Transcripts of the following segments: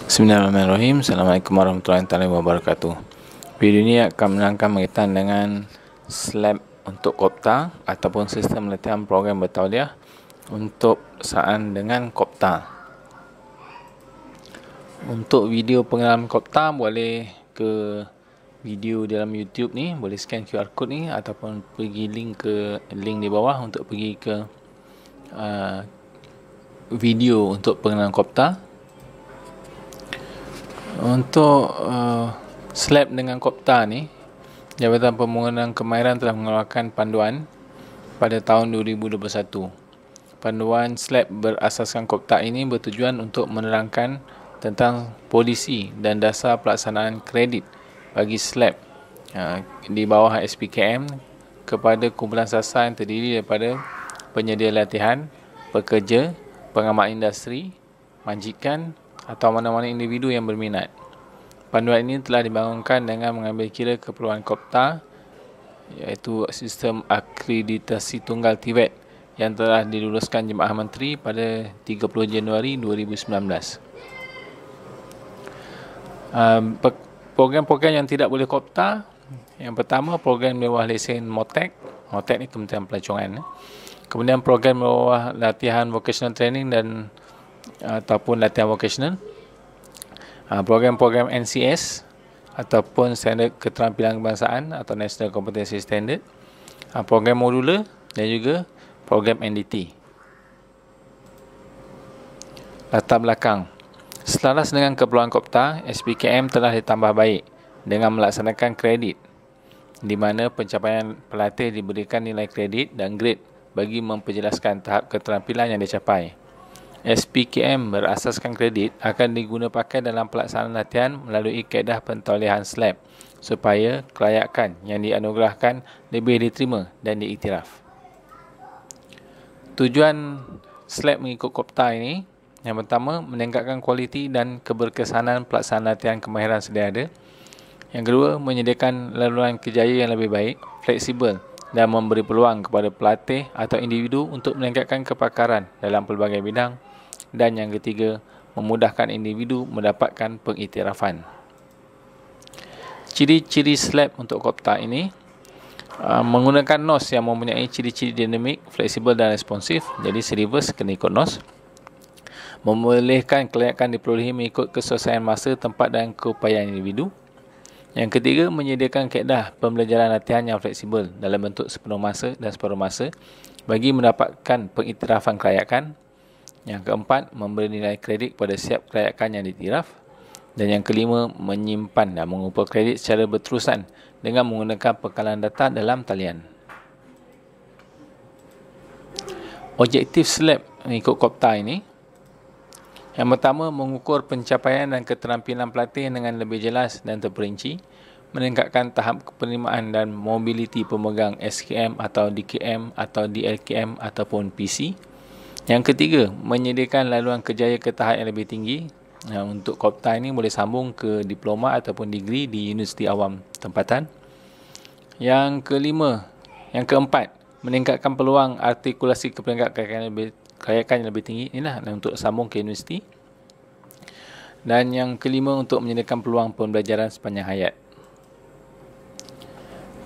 Bismillahirrahmanirrahim. Assalamualaikum warahmatullahi wabarakatuh. Video ini akan menerangkan berkaitan dengan SLAB untuk Kopta ataupun sistem latihan program bertauliah untuk saan dengan Kopta. Untuk video pengalaman Kopta, boleh ke video dalam YouTube ni, boleh scan QR code ni ataupun pergi link di bawah untuk pergi ke video untuk pengenalan Kopta. Untuk SLAB dengan Kopta ni, Jabatan Pembangunan Kemahiran telah mengeluarkan panduan pada tahun 2021. Panduan SLAB berasaskan Kopta ini bertujuan untuk menerangkan tentang polisi dan dasar pelaksanaan kredit bagi SLAB di bawah SPKM kepada kumpulan sasar yang terdiri daripada penyedia latihan, pekerja, pengamat industri, majikan atau mana-mana individu yang berminat. Panduan ini telah dibangunkan dengan mengambil kira keperluan Kopta, iaitu sistem akreditasi tunggal TVET yang telah diluluskan Jemaah Menteri pada 30 Januari 2019. Program-program yang tidak boleh Kopta, yang pertama program bawah lesen MOTEC. MOTEC ni Kementerian Pelancongan. Kemudian program bawah latihan vocational training dan ataupun latihan vocational, program-program NCS ataupun standard keterampilan kebangsaan atau National Competency Standard, program modular dan juga program NDT. Latar belakang. Selaras dengan keperluan Kopta, SPKM telah ditambah baik dengan melaksanakan kredit, di mana pencapaian pelatih diberikan nilai kredit dan grade bagi memperjelaskan tahap keterampilan yang dicapai. SPKM berasaskan kredit akan diguna pakai dalam pelaksanaan latihan melalui kaedah pentauliahan SLAB supaya kelayakan yang dianugerahkan lebih diterima dan diiktiraf. Tujuan SLAB mengikut Kopta ini, yang pertama, meningkatkan kualiti dan keberkesanan pelaksanaan latihan kemahiran sedia ada. Yang kedua, menyediakan laluan kerjaya yang lebih baik, fleksibel dan memberi peluang kepada pelatih atau individu untuk meningkatkan kepakaran dalam pelbagai bidang. Dan yang ketiga, memudahkan individu mendapatkan pengiktirafan. Ciri-ciri SLAB untuk Kopta ini, menggunakan NOS yang mempunyai ciri-ciri dinamik, fleksibel dan responsif. Jadi syllabus kena ikut NOS. Membolehkan kelayakan diperolehi mengikut kesesuaian masa, tempat dan keupayaan individu. Yang ketiga, menyediakan kaedah pembelajaran latihan yang fleksibel dalam bentuk sepenuh masa dan separuh masa bagi mendapatkan pengiktirafan kelayakan. Yang keempat, memberi nilai kredit kepada setiap kelayakan yang diiktiraf. Dan yang kelima, menyimpan dan mengumpul kredit secara berterusan dengan menggunakan pengkalan data dalam talian. Objektif SLAB mengikut Kopta ini, yang pertama, mengukur pencapaian dan keterampilan pelatih dengan lebih jelas dan terperinci, meningkatkan tahap penerimaan dan mobiliti pemegang SKM atau DKM atau DLKM ataupun PC. Yang ketiga, menyediakan laluan kerjaya ke tahap yang lebih tinggi. Untuk Kopta ini boleh sambung ke diploma ataupun degree di Universiti Awam tempatan. Yang keempat, meningkatkan peluang artikulasi ke peringkat kelayakan yang lebih tinggi. Inilah untuk sambung ke universiti. Dan yang kelima, untuk menyediakan peluang pembelajaran sepanjang hayat.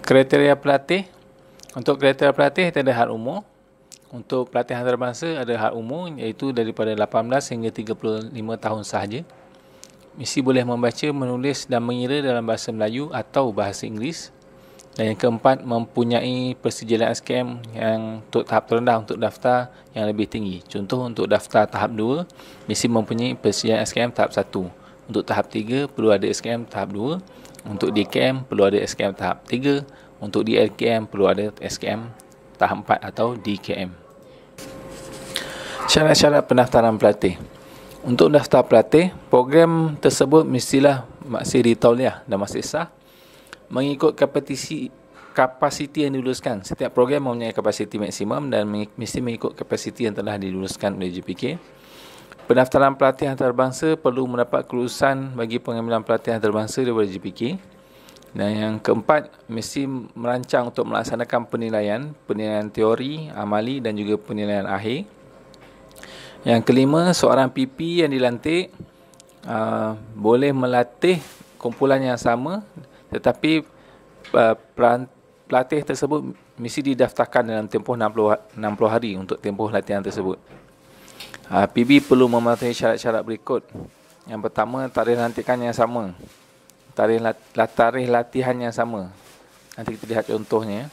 Kriteria pelatih. Untuk kriteria pelatih, ada had umur. Untuk pelatih antarabangsa ada had umur, iaitu daripada 18 hingga 35 tahun sahaja. Mesti boleh membaca, menulis dan mengira dalam bahasa Melayu atau bahasa Inggeris. Dan yang keempat, mempunyai persetujuan SKM yang untuk tahap terendah untuk daftar yang lebih tinggi. Contoh, untuk daftar tahap 2, mesti mempunyai persetujuan SKM tahap 1. Untuk tahap 3, perlu ada SKM tahap 2. Untuk DKM, perlu ada SKM tahap 3. Untuk DLKM, perlu ada SKM tahap 4 atau DKM. Syarat-syarat pendaftaran pelatih. Untuk daftar pelatih, program tersebut mestilah masih ditauliah dan masih sah mengikut kapasiti yang diluluskan. Setiap program mempunyai kapasiti maksimum dan mesti mengikut kapasiti yang telah diluluskan oleh JPK. Pendaftaran pelatih antarabangsa perlu mendapat kelulusan bagi pengambilan pelatih antarabangsa daripada JPK. Dan yang keempat, mesti merancang untuk melaksanakan penilaian teori, amali dan juga penilaian akhir. Yang kelima, seorang PP yang dilantik boleh melatih kumpulan yang sama, tetapi pelatih tersebut mesti didaftarkan dalam tempoh 60 hari untuk tempoh latihan tersebut. PB perlu mematuhi syarat-syarat berikut. Yang pertama, tarikh lantikan yang sama, tarikh latihan yang sama. Nanti kita lihat contohnya.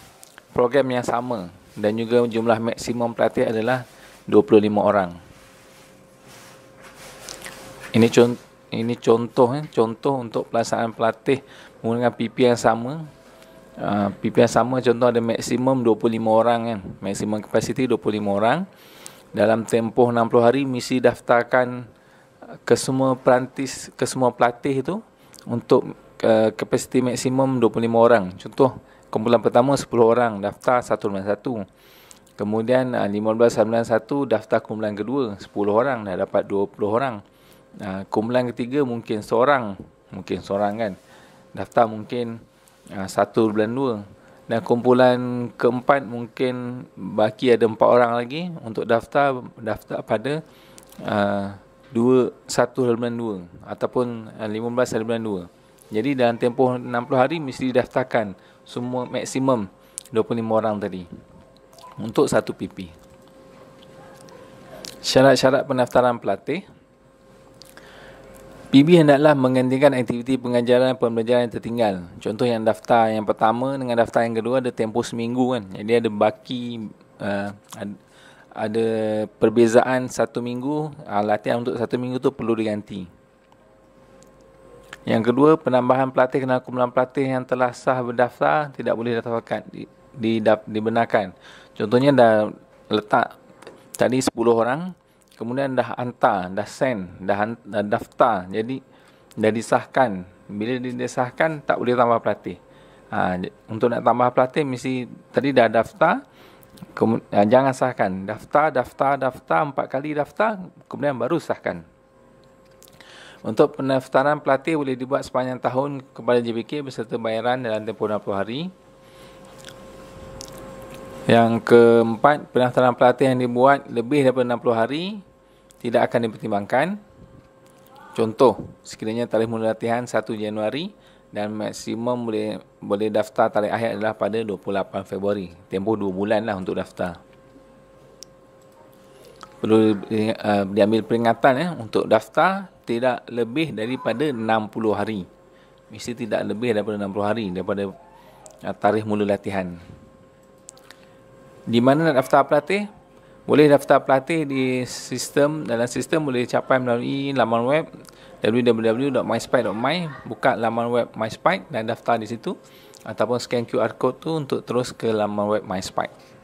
Program yang sama dan juga jumlah maksimum pelatih adalah 25 orang. Ini contoh untuk pelaksanaan pelatih menggunakan PP yang sama. PP yang sama, contoh ada maksimum 25 orang kan. Maksimum kapasiti 25 orang. Dalam tempoh 60 hari mesti daftarkan ke semua pelatih itu untuk kapasiti maksimum 25 orang. Contoh, kumpulan pertama 10 orang, daftar 191. Kemudian 1591 daftar kumpulan kedua 10 orang, dah dapat 20 orang. Kumpulan ketiga mungkin seorang kan. Daftar mungkin 1/2. Dan kumpulan keempat mungkin baki ada 4 orang lagi untuk daftar pada 1/2 ataupun 15/2. Jadi dalam tempoh 60 hari mesti didaftarkan semua maksimum 25 orang tadi untuk satu PP. Syarat-syarat pendaftaran pelatih. PB hendaklah menggantikan aktiviti pengajaran dan pembelajaran yang tertinggal. Contoh yang daftar yang pertama dengan daftar yang kedua ada tempoh seminggu kan. Jadi ada baki, ada perbezaan 1 minggu. Latihan untuk 1 minggu tu perlu diganti. Yang kedua, penambahan pelatih kena kumpulan pelatih yang telah sah berdaftar tidak boleh dibenarkan. Contohnya dah letak tadi 10 orang, kemudian dah hantar, dah send, dah daftar, jadi dah disahkan. Bila disahkan tak boleh tambah pelatih. Untuk nak tambah pelatih mesti tadi dah daftar, jangan sahkan. Daftar 4 kali daftar, kemudian baru sahkan. Untuk pendaftaran pelatih boleh dibuat sepanjang tahun kepada JBK beserta bayaran dalam tempoh 60 hari. Yang keempat, pendaftaran pelatih yang dibuat lebih daripada 60 hari tidak akan dipertimbangkan. Contoh, sekiranya tarikh mula latihan 1 Januari dan maksimum boleh daftar tarikh akhir adalah pada 28 Februari. Tempoh 2 bulan lah untuk daftar. Perlu diambil peringatan untuk daftar tidak lebih daripada 60 hari. Mesti tidak lebih daripada 60 hari daripada tarikh mula latihan. Di mana nak daftar pelatih? Boleh daftar pelatih di dalam sistem boleh capai melalui laman web www.myspike.my. Buka laman web MySpike dan daftar di situ, ataupun scan QR code tu untuk terus ke laman web MySpike.